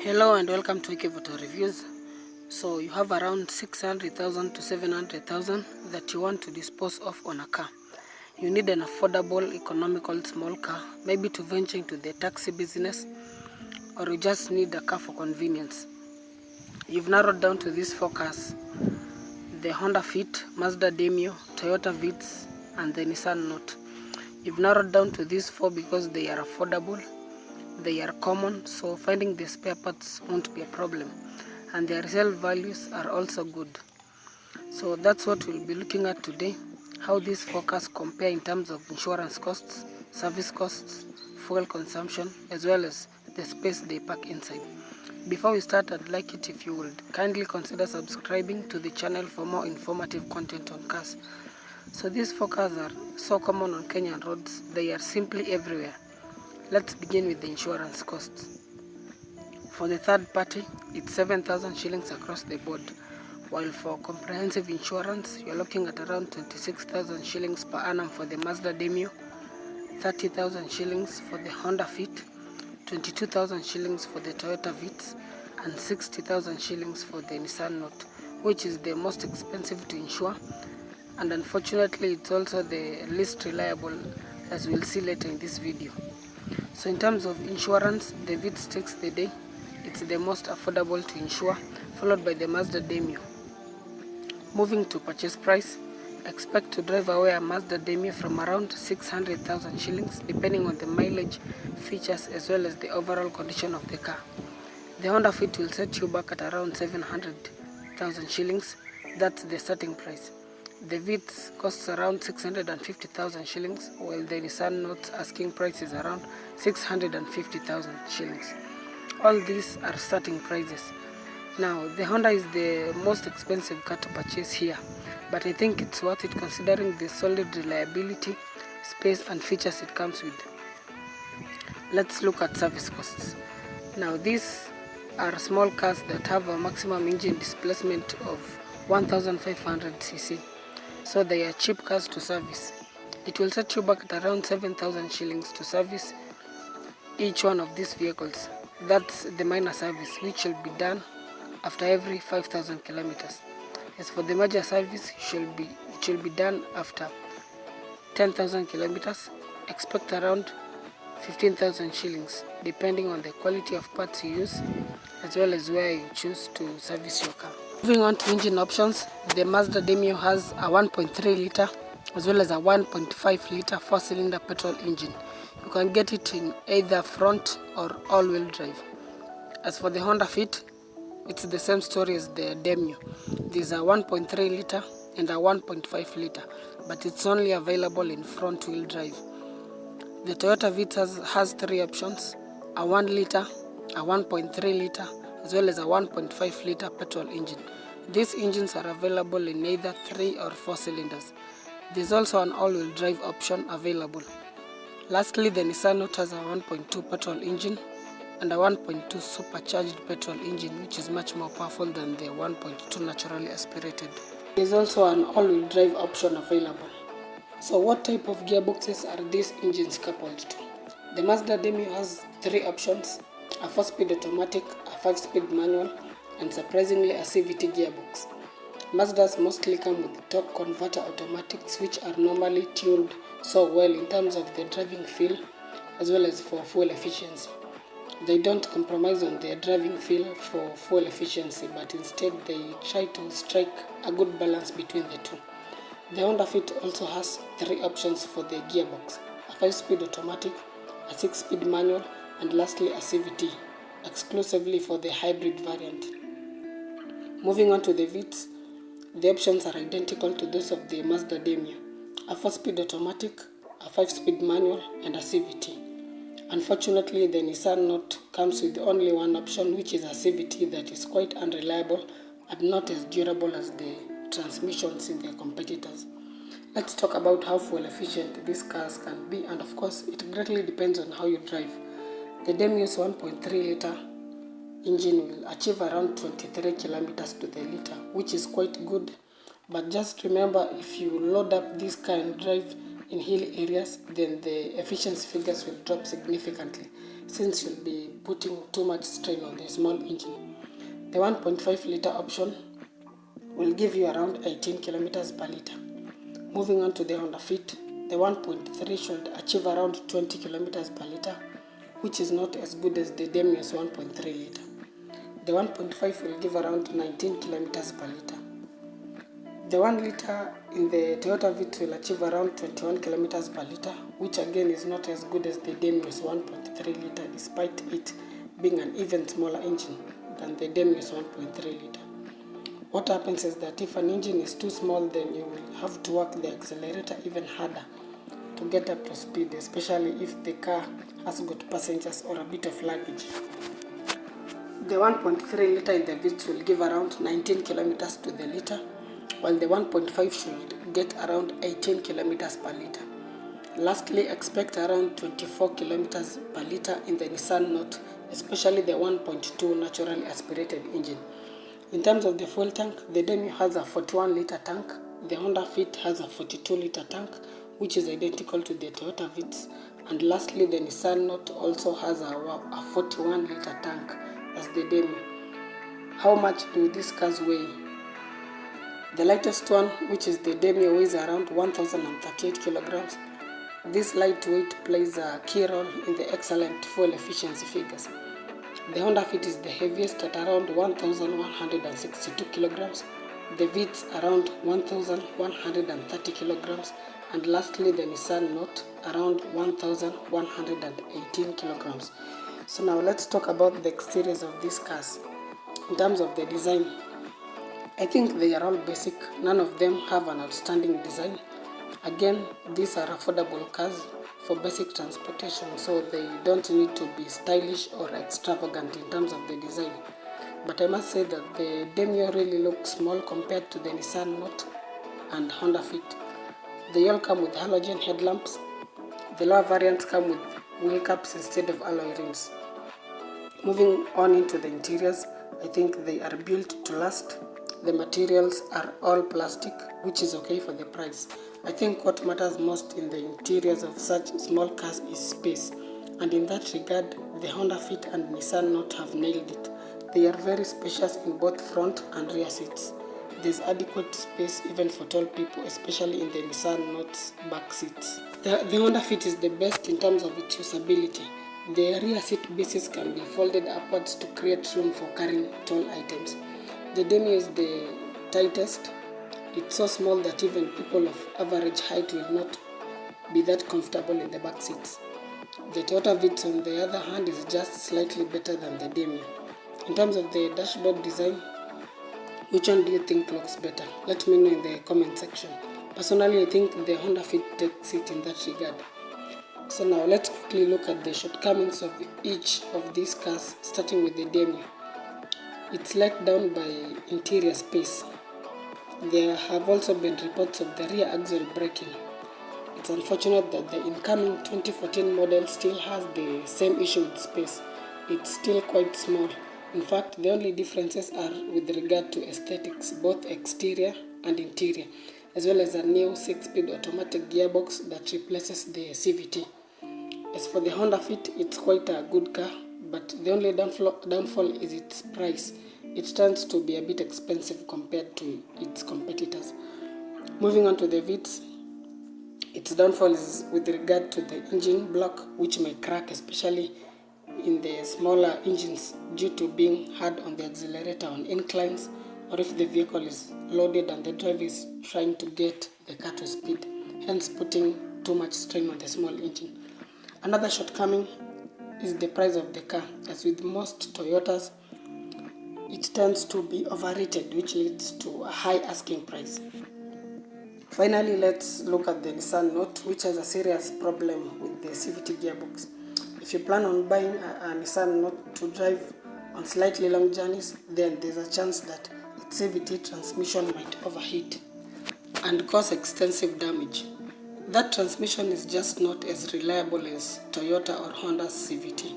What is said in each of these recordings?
Hello and welcome to Photo Reviews. So you have around 600,000 to 700,000 that you want to dispose of on a car. You need an affordable, economical small car, maybe to venture into the taxi business, or you just need a car for convenience. You've narrowed down to these four cars: the Honda Fit, Mazda Demio, Toyota Vitz, and the Nissan Note. You've narrowed down to these four because they are affordable, they are common, so finding the spare parts won't be a problem, and their resale values are also good. So that's what we'll be looking at today: how these four cars compare in terms of insurance costs, service costs, fuel consumption, as well as the space they pack inside. Before we start, I'd like it if you would kindly consider subscribing to the channel for more informative content on cars. So these four cars are so common on Kenyan roads, they are simply everywhere. Let's begin with the insurance costs. For the third party, it's 7,000 shillings across the board, while for comprehensive insurance, you're looking at around 26,000 shillings per annum for the Mazda Demio, 30,000 shillings for the Honda Fit, 22,000 shillings for the Toyota Vitz, and 60,000 shillings for the Nissan Note, which is the most expensive to insure, and unfortunately it's also the least reliable, as we'll see later in this video. So in terms of insurance, the Vitz takes the day. It's the most affordable to insure, followed by the Mazda Demio. Moving to purchase price, expect to drive away a Mazda Demio from around 600,000 shillings, depending on the mileage, features, as well as the overall condition of the car. The Honda Fit will set you back at around 700,000 shillings. That's the starting price. The Vitz costs around 650,000 shillings, while the Nissan Note's asking price is around 650,000 shillings. All these are starting prices. Now, the Honda is the most expensive car to purchase here, but I think it's worth it considering the solid reliability, space, and features it comes with. Let's look at service costs. Now, these are small cars that have a maximum engine displacement of 1,500 cc. So they are cheap cars to service. It will set you back at around 7,000 shillings to service each one of these vehicles. That's the minor service, which will be done after every 5,000 kilometers. As for the major service, it shall be done after 10,000 kilometers. Expect around 15,000 shillings, depending on the quality of parts you use, as well as where you choose to service your car. Moving on to engine options, the Mazda Demio has a 1.3 liter as well as a 1.5 liter 4-cylinder petrol engine. You can get it in either front or all-wheel drive. As for the Honda Fit, it's the same story as the Demio. There's a 1.3 liter and a 1.5 liter, but it's only available in front-wheel drive. The Toyota Vitz has three options: a 1 liter, a 1.3 liter, as well as a 1.5 liter petrol engine. These engines are available in either 3 or 4 cylinders. There's also an all-wheel drive option available. Lastly, the Nissan Note has a 1.2 petrol engine and a 1.2 supercharged petrol engine, which is much more powerful than the 1.2 naturally aspirated. There's also an all-wheel drive option available. So what type of gearboxes are these engines coupled to? The Mazda Demio has 3 options: a 4-speed automatic, a 5-speed manual, and surprisingly a CVT gearbox. Mazdas mostly come with torque converter automatics, which are normally tuned so well in terms of the driving feel as well as for fuel efficiency. They don't compromise on their driving feel for fuel efficiency, but instead they try to strike a good balance between the two. The Honda Fit also has 3 options for the gearbox: a 5-speed automatic, a 6-speed manual, and lastly a CVT, exclusively for the hybrid variant. Moving on to the Vitz, the options are identical to those of the Mazda Demio: a 4-speed automatic, a 5-speed manual, and a CVT. Unfortunately, the Nissan Note comes with only one option, which is a CVT that is quite unreliable and not as durable as the transmissions in their competitors. Let's talk about how fuel efficient these cars can be, and of course it greatly depends on how you drive. The Demio's 1.3 liter engine will achieve around 23 kilometers to the liter, which is quite good, but just remember, if you load up this car and drive in hilly areas, then the efficiency figures will drop significantly, since you'll be putting too much strain on the small engine. The 1.5 liter option will give you around 18 kilometers per liter. Moving on to the Honda Fit, the 1.3 should achieve around 20 kilometers per liter, which is not as good as the Demio's 1.3 liter. The 1.5 will give around 19 kilometers per liter. The 1 liter in the Toyota Vitz will achieve around 21 kilometers per liter, which again is not as good as the Demio's 1.3 liter, despite it being an even smaller engine than the Demio's 1.3 liter. What happens is that if an engine is too small, then you will have to work the accelerator even harder to get up to speed, especially if the car has got passengers or a bit of luggage. The 1.3 liter in the Vitz will give around 19 kilometers to the liter, while the 1.5 should get around 18 kilometers per liter. Lastly, expect around 24 kilometers per liter in the Nissan Note, especially the 1.2 naturally aspirated engine. In terms of the fuel tank, the Demio has a 41 liter tank, the Honda Fit has a 42 liter tank, which is identical to the Toyota Vitz, and lastly the Nissan Note also has a 41 liter tank as the Demio. How much do these cars weigh? The lightest one, which is the Demio, weighs around 1038 kilograms. This lightweight plays a key role in the excellent fuel efficiency figures. The Honda Fit is the heaviest at around 1162 kilograms, the Vitz around 1130 kilograms, and lastly the Nissan Note around 1118 kilograms. So now let's talk about the exteriors of these cars. In terms of the design, I think they are all basic. None of them have an outstanding design. Again, these are affordable cars for basic transportation, so they don't need to be stylish or extravagant in terms of the design. But I must say that the Demio really looks small compared to the Nissan Note and Honda Fit. They all come with halogen headlamps. The lower variants come with wheel caps instead of alloy rims. Moving on into the interiors, I think they are built to last. The materials are all plastic, which is okay for the price. I think what matters most in the interiors of such small cars is space, and in that regard, the Honda Fit and Nissan Note have nailed it. They are very spacious in both front and rear seats. There's adequate space even for tall people, especially in the Nissan Note's back seats. The Honda Fit is the best in terms of its usability. The rear seat bases can be folded upwards to create room for carrying tall items. The Demio is the tightest. It's so small that even people of average height will not be that comfortable in the back seats. The Toyota Vitz, on the other hand, is just slightly better than the Demio. In terms of the dashboard design, which one do you think looks better? Let me know in the comment section. Personally, I think the Honda Fit takes it in that regard. So now let's quickly look at the shortcomings of each of these cars, starting with the Demio. It's let down by interior space. There have also been reports of the rear axle braking. It's unfortunate that the incoming 2014 model still has the same issue with space. It's still quite small. In fact, the only differences are with regard to aesthetics, both exterior and interior, as well as a new 6-speed automatic gearbox that replaces the CVT. As for the Honda Fit, it's quite a good car, but the only downfall is its price. It tends to be a bit expensive compared to its competitors. Moving on to the Vitz, its downfall is with regard to the engine block, which may crack, especially in the smaller engines due to being hard on the accelerator on inclines, or if the vehicle is loaded and the driver is trying to get the car to speed, hence putting too much strain on the small engine. Another shortcoming is the price of the car. As with most Toyotas, it tends to be overrated, which leads to a high asking price. Finally, let's look at the Nissan Note, which has a serious problem with the CVT gearbox. If you plan on buying a Nissan Note to drive on slightly long journeys, then there's a chance that its CVT transmission might overheat and cause extensive damage. That transmission is just not as reliable as Toyota or Honda's CVT.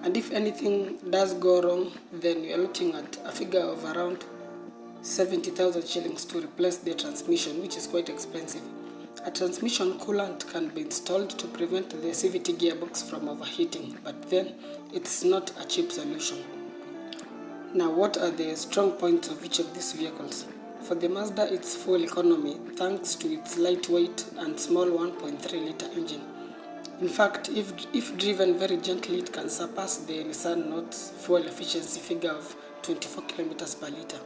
And if anything does go wrong, then you're looking at a figure of around 70,000 shillings to replace the transmission, which is quite expensive. A transmission coolant can be installed to prevent the CVT gearbox from overheating, but then it's not a cheap solution. Now, what are the strong points of each of these vehicles? For the Mazda, it's fuel economy thanks to its lightweight and small 1.3-liter engine. In fact, if driven very gently, it can surpass the Nissan Note's fuel efficiency figure of 24 km per liter.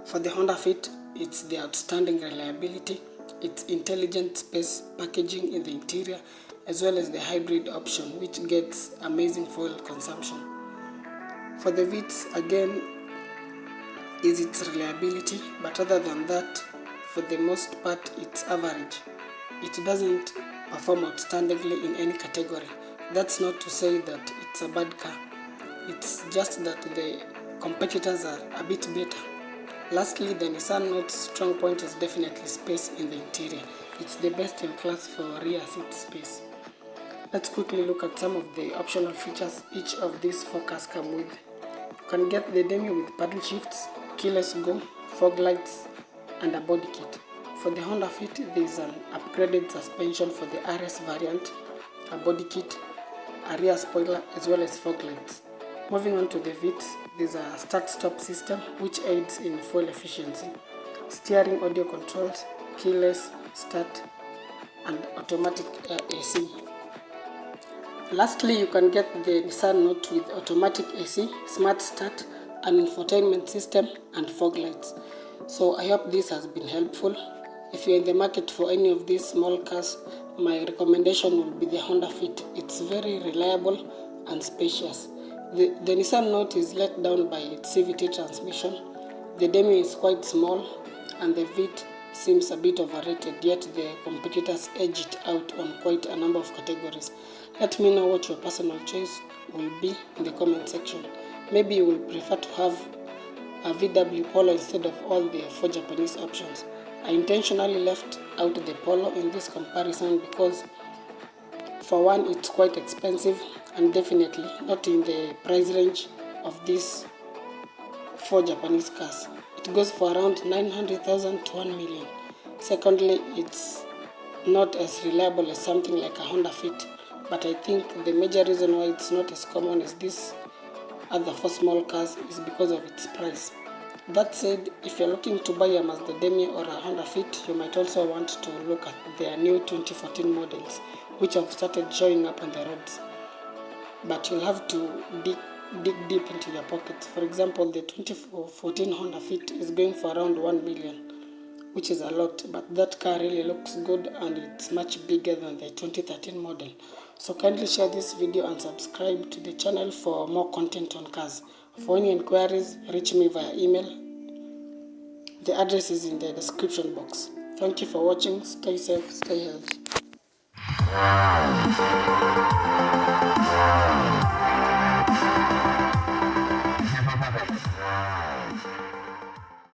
For the Honda Fit, it's the outstanding reliability, its intelligent space packaging in the interior, as well as the hybrid option, which gets amazing fuel consumption. For the Vitz, again, is its reliability, but other than that, for the most part, it's average. It doesn't perform outstandingly in any category. That's not to say that it's a bad car. It's just that the competitors are a bit better. Lastly, the Nissan Note's strong point is definitely space in the interior. It's the best in class for rear seat space. Let's quickly look at some of the optional features each of these four cars come with. You can get the Demio with paddle shifts, keyless go, fog lights, and a body kit. For the Honda Fit, there is an upgraded suspension for the RS variant, a body kit, a rear spoiler, as well as fog lights. Moving on to the Vitz, there's a start-stop system which aids in fuel efficiency, steering audio controls, keyless start, and automatic AC. Lastly, you can get the Nissan Note with automatic AC, smart start, an infotainment system, and fog lights. So I hope this has been helpful. If you're in the market for any of these small cars, my recommendation will be the Honda Fit. It's very reliable and spacious. The Nissan Note is let down by its CVT transmission. The Demio is quite small, and the Vitz seems a bit overrated, yet the competitors edge it out on quite a number of categories. Let me know what your personal choice will be in the comment section. Maybe you will prefer to have a VW Polo instead of all the 4 Japanese options. I intentionally left out the Polo in this comparison because, for one, it's quite expensive and definitely not in the price range of these 4 Japanese cars. It goes for around 900,000 to 1 million. Secondly, it's not as reliable as something like a Honda Fit, but I think the major reason why it's not as common as these other 4 small cars is because of its price. That said, if you're looking to buy a Mazda Demio or a Honda Fit, you might also want to look at their new 2014 models, which have started showing up on the roads. But you'll have to dig deep into your pockets. For example, the 2014 Honda Fit is going for around 1 million, which is a lot, but that car really looks good and it's much bigger than the 2013 model. So kindly share this video and subscribe to the channel for more content on cars. For any inquiries, reach me via email. The address is in the description box. Thank you for watching. Stay safe, stay healthy.